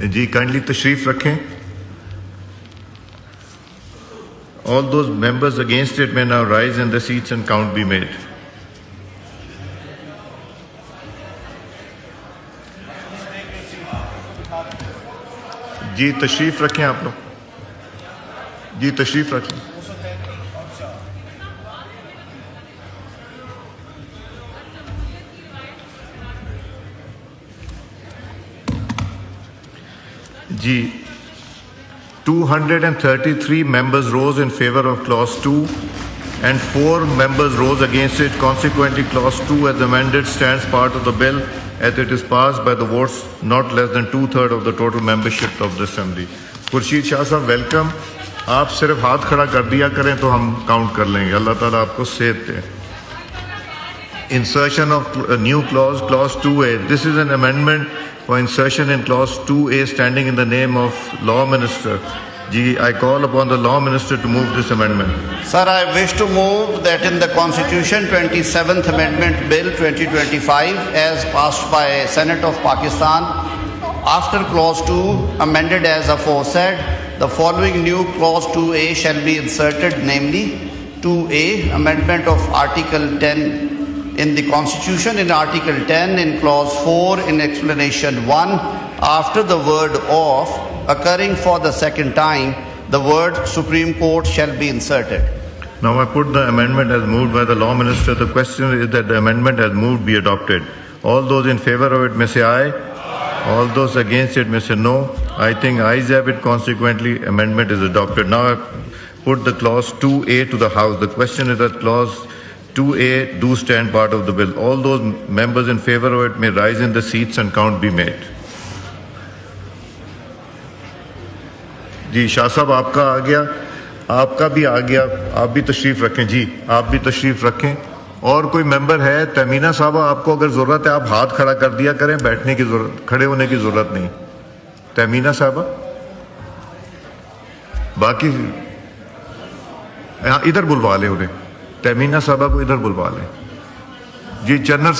جی kindly تشریف رکھیں. All those members against it may now rise in the seats and count be made. جی تشریف رکھیں آپ لوگ. جی تشریف رکھیں. جی 233 members rose in favor of clause 2 and 4 members rose against it. Consequently, clause 2 as amended stands part of the bill as it is passed by the votes not less than 2/3 of the total membership of the assembly. Khurshid Shah صاحب welcome. آپ صرف ہاتھ کھڑا کر دیا کریں تو ہم کاؤنٹ کر لیں گے. اللہ تعالیٰ آپ کو صحت دے. Insertion of a new clause, clause 2A. This is an amendment for insertion in clause 2A standing in the name of Law Minister. I call upon the Law Minister to move this amendment. Sir, I wish to move that in the Constitution 27th Amendment Bill 2025 as passed by Senate of Pakistan, after clause 2 amended as aforesaid, the following new clause 2A shall be inserted, namely 2A, amendment of Article 10 in the Constitution. In Article 10, in clause 4, in explanation 1, after the word "of" occurring for the second time, the word "Supreme Court" shall be inserted. Now I put the amendment as moved by the Law Minister. The question is that the amendment as moved be adopted. All those in favor of it may say aye. All those against it may say no. I think ayes have it. Consequently, amendment is adopted. Now I put the clause 2A to the House. The question is that clause 2A do stand part of the bill. All those members in favor of it may rise in the seats and count be made. جی شاہ صاحب آپ کا آ گیا, آپ کا بھی آ گیا. آپ بھی تشریف رکھیں. جی آپ بھی تشریف رکھیں. اور کوئی ممبر ہے؟ تہمینہ صاحبہ آپ کو اگر ضرورت ہے آپ ہاتھ کھڑا کر دیا کریں, بیٹھنے کی ضرورت, کھڑے ہونے کی ضرورت نہیں. تہمینہ صاحبہ باقی ادھر بلوا لیں انہیں. تہمینہ صاحبہ کو ادھر بلوا لیں. جی جنرل